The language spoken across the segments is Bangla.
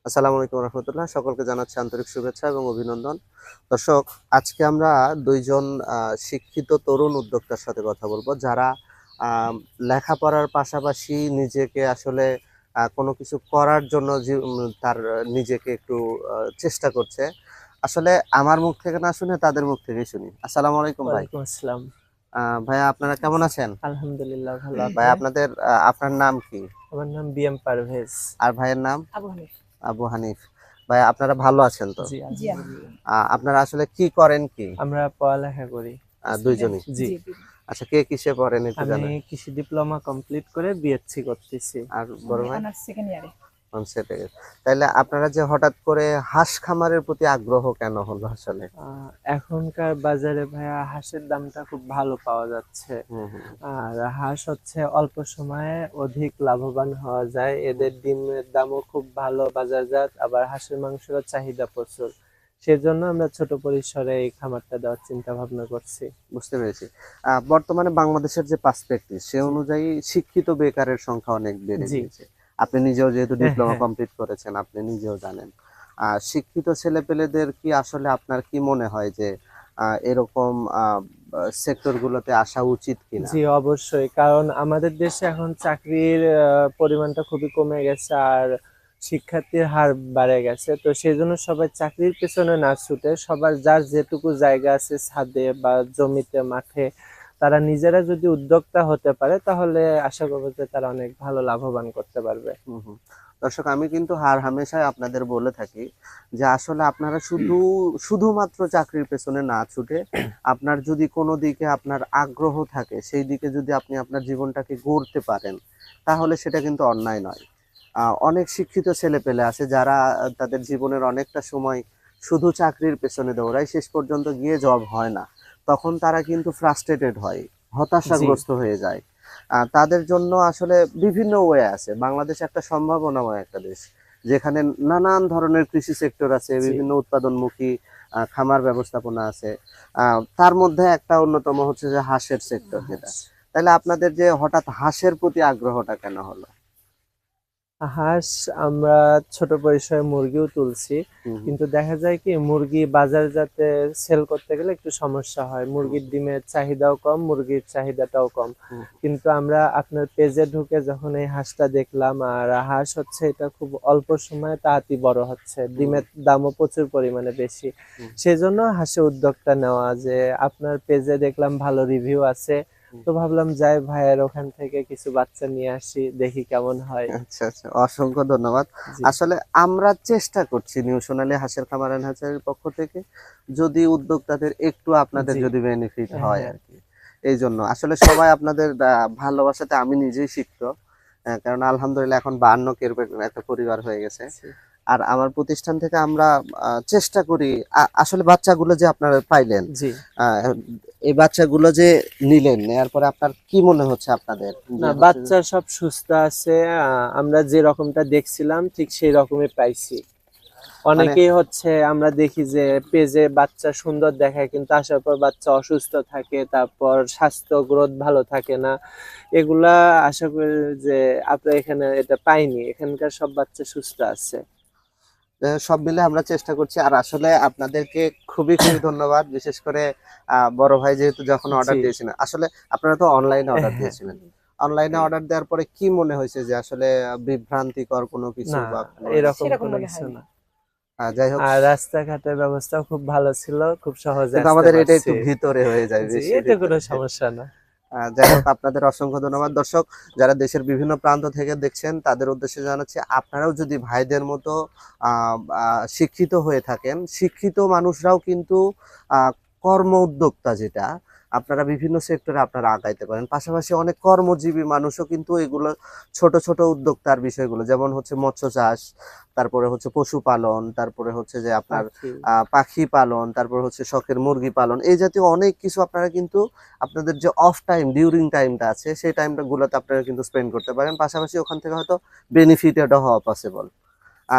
আসসালামু আলাইকুম রহমতুল্লাহ। সকলকে জানাচ্ছি আন্তরিক শুভেচ্ছা এবং অভিনন্দন। দর্শক, আজকে আমরা দুইজন শিক্ষিত তরুণ উদ্যোক্তার সাথে কথা বলবো, যারা আহ, লেখাপড়ার পাশাপাশি নিজেকে আসলে কোনো কিছু করার জন্য তার নিজেকে একটু চেষ্টা করছে। আসলে আমার মুখ থেকে না শুনে তাদের মুখ থেকেই শুনি। আসসালামু আলাইকুম ভাই। ওয়ালাইকুম আসসালাম। ভাইয়া, আপনারা কেমন আছেন? আলহামদুলিল্লাহ ভালো। ভাই, আপনি? আপনার নাম কি? আমার নাম বিএম পারভেজ। আর ভাইয়ের নাম? আবু হানিফ। আবু হানিফ। ভাই, আপনারা ভালো আছেন তো? জি জি আলহামদুলিল্লাহ। আপনারা আসলে কি করেন কি? আমরা পড়ালেখা করি। দুইজনই? জি, জি আচ্ছা, কে কিসে পড়েন একটু আমি জানেন? কৃষি ডিপ্লোমা কমপ্লিট করে বিএসসি করতেছি। আর বড় ভাই? অনার্স সেকেন্ড ইয়ারে। সেটা। তাইলে আপনারা যে হঠাৎ করে হাঁস খামারের প্রতি আগ্রহ কেন হলো আসলে? এখনকার বাজারে ভাইয়া হাঁসের দামটা খুব ভালো পাওয়া যাচ্ছে। হুম হুম আর হাঁস হচ্ছে অল্প সময়ে অধিক লাভবান হওয়া যায়, এদের ডিমের দামও খুব ভালো বাজারজাত, আবার হাঁসের মাংসেরও চাহিদা প্রচুর। সেজন্য আমরা ছোট পরিসরে এই খামারটা দেওয়ার চিন্তা ভাবনা করছি। বুঝতে পেরেছি। বর্তমানে বাংলাদেশের যে পার্সপেক্টিভ, সে জি অনুযায়ী শিক্ষিত বেকারের সংখ্যা অনেক বেড়ে জি। গিয়েছে। আপনি নিজেও যেহেতু হ্যাঁ ডিপ্লোমা হ্যাঁ। কমপ্লিট করেছেন, আপনি নিজেও জানেন। শিক্ষিত ছেলেপেলেদের কি আসলে আপনার কি মনে হয় যে এরকম সেক্টর গুলোতে আসা উচিত কিনা? জি অবশ্যই, কারণ আমাদের দেশে এখন চাকরির পরিমাণটা খুবই কমে গেছে, আর শিক্ষার্থীর হার বেড়ে গেছে। তো সেই জন্য সবাই চাকরির পেছনে না ছুটে সবার যার যেটুকু জায়গা আছে ছাদে বা জমিতে মাঠে, তারা নিজেরা যদি উদ্যোক্তা হতে পারে তাহলে আশা করবো যে তারা অনেক ভালো লাভবান করতে পারবে। হুম হুম। দর্শক, আমি কিন্তু হার হামেশাই আপনাদের বলে থাকি যে আসলে আপনারা শুধুমাত্র চাকরির পেছনে না ছুটে, আপনার যদি কোনো দিকে আপনার আগ্রহ থাকে, সেই দিকে যদি আপনি আপনার জীবনটাকে গড়তে পারেন, তাহলে সেটা কিন্তু অন্যায় নয়। অনেক শিক্ষিত ছেলে পেলে আছে যারা তাদের জীবনের অনেকটা সময় শুধু চাকরির পেছনে দৌড়ায়, শেষ পর্যন্ত গিয়ে জব হয় না। তখন তারা কিন্তু ফ্রাস্ট্রেটেড হয়, জি হতাশাগ্রস্ত হয়ে যায়। তাদের জন্য আসলে বিভিন্ন ওয়ে আছে। বাংলাদেশ একটা সম্ভাবনাময় একটা দেশ, যেখানে নানান ধরনের কৃষি সেক্টর আছে, জি। বিভিন্ন উৎপাদনমুখী খামার ব্যবস্থাপনা আছে। তার মধ্যে একটা অন্যতম হচ্ছে যে হাঁসের সেক্টর, যেটা। তাহলে আপনাদের যে হঠাৎ হাঁসের প্রতি আগ্রহটা কেন হলো? হাঁস আমরা ছোট পরিসরে মুরগিও তুলছি, হুম হুম কিন্তু দেখা যায় কি মুরগি বাজারজাতে সেল করতে গেলে একটু সমস্যা হয়। হুম মুরগির ডিমের চাহিদাও কম, মুরগির চাহিদাটাও কম। হুম কিন্তু আমরা আপনার পেজে ঢুকে যখন এই হাঁসটা দেখলাম, আর হাঁস হচ্ছে এটা খুব অল্প সময়ে তাড়াতাড়ি বড় হচ্ছে, হুম ডিমের দামও প্রচুর পরিমাণে বেশি। হুম সেজন্য হাঁসে উদ্যোগটা নেওয়া, যে আপনার পেজে দেখলাম ভালো রিভিউ আছে, হুম। তো ভাবলাম যাই ভাইয়ের ওখান থেকে কিছু বাচ্চা নিয়ে আসি, দেখি কেমন হয়। আচ্ছা আচ্ছা, অসংখ্য ধন্যবাদ। জি আসলে আমরা চেষ্টা করছি নিউ সোনালী হাঁসের খামার এন্ড হ্যাচারির পক্ষ থেকে, যদি উদ্যোক্তাদের একটু আপনাদের জি। যদি বেনিফিট হয় হ্যাঁ আর কি। এই জন্য আসলে সবাই আপনাদের ভালোবাসাতে আমি নিজেই শিখত। কারণ আলহামদুলিল্লাহ এখন 52 কের একটা পরিবার হয়ে গেছে। জি আর আমার প্রতিষ্ঠান থেকে আমরা চেষ্টা করি, আসলে বাচ্চাগুলো যে আপনারা পাইলেন, জি। আহ, এই বাচ্চাগুলো যে নিলেন, নেয়ার পরে আপনার কি মনে হচ্ছে আপনাদের না, যে হচ্ছে যে? বাচ্চা সব সুস্থ আছে। আমরা যে রকমটা দেখছিলাম ঠিক সেই রকমই পাইছি। মানে অনেকেই হচ্ছে আমরা দেখি যে পেজে বাচ্চা সুন্দর দেখায়, কিন্তু আসার পর বাচ্চা অসুস্থ থাকে, তারপর স্বাস্থ্য গ্রোথ ভালো থাকে না। এগুলা আশা করি যে আপনার এখানে এটা পাইনি, এখানকার সব বাচ্চা সুস্থ আছে। সব মিলে আমরা চেষ্টা করছি। আর আসলে আপনাদেরকে খুবই খুবই ধন্যবাদ, বিশেষ করে বড় ভাই যেহেতু যখন জি অর্ডার দিয়েছিলেন, আসলে আপনারা তো অনলাইনে অর্ডার হ্যাঁ। দিয়েছিলেন। অনলাইনে অর্ডার দেওয়ার পরে কি মনে হয়েছে যে আসলে বিভ্রান্তিকর কোনো কিছু না, বা কোনো এরকম সেরকম কোনো মনে কিছু হয়নি। না। যাই হোক, আর রাস্তাঘাটের ব্যবস্থাও খুব ভালো ছিল, খুব সহজে কিন্তু আসতে আমাদের এটা পারছি। একটু ভিতরে হয়ে যায়, জি, বেশি এটা কোনো ভিতরে। সমস্যা না। যাই হোক, আপনাদের অসংখ্য ধন্যবাদ। দর্শক, যারা দেশের বিভিন্ন প্রান্ত থেকে দেখছেন, তাদের উদ্দেশ্যে জানাচ্ছি, আপনারাও যদি ভাইদের মতো শিক্ষিত হয়ে থাকেন, শিক্ষিত মানুষরাও কিন্তু আহ, কর্ম উদ্যোক্তা, যেটা আপনারা বিভিন্ন সেক্টরে আপনারা আগাইতে পারেন। পাশাপাশি অনেক কর্মজীবী মানুষও কিন্তু এগুলো ছোট ছোট উদ্যোক্তার বিষয়গুলো, যেমন হচ্ছে মৎস্য চাষ, তারপরে হচ্ছে পশুপালন, তারপরে হচ্ছে যে আপনার পাখি। পাখি পালন, তারপর হচ্ছে শখের মুরগি পালন, এই জাতীয় অনেক কিছু আপনারা কিন্তু আপনাদের যে অফ টাইম, ডিউরিং টাইমটা আছে, সেই টাইমটা গুলোতে আপনারা কিন্তু স্পেন্ড করতে পারেন। পাশাপাশি ওখান থেকে হয়তো বেনিফিটেড হওয়া পসিবল।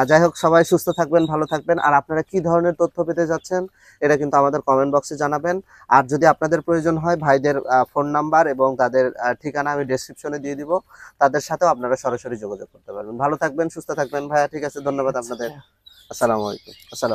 যাই হোক, সবাই সুস্থ থাকবেন, ভালো থাকবেন। আর আপনারা কি ধরনের তথ্য পেতে যাচ্ছেন এটা কিন্তু আমাদের কমেন্ট বক্সে জানাবেন। আর যদি আপনাদের প্রয়োজন হয়, ভাইদের ফোন নাম্বার এবং তাদের ঠিকানা আমি ডেসক্রিপশনে দিয়ে দিব, তাদের সাথেও আপনারা সরাসরি যোগাযোগ করতে পারবেন। ভালো থাকবেন, সুস্থ থাকবেন ভাইয়া। ঠিক আছে, ধন্যবাদ আচ্ছা আপনাদের। ভাইয়া। আসসালামু আলাইকুম। আসসালাম।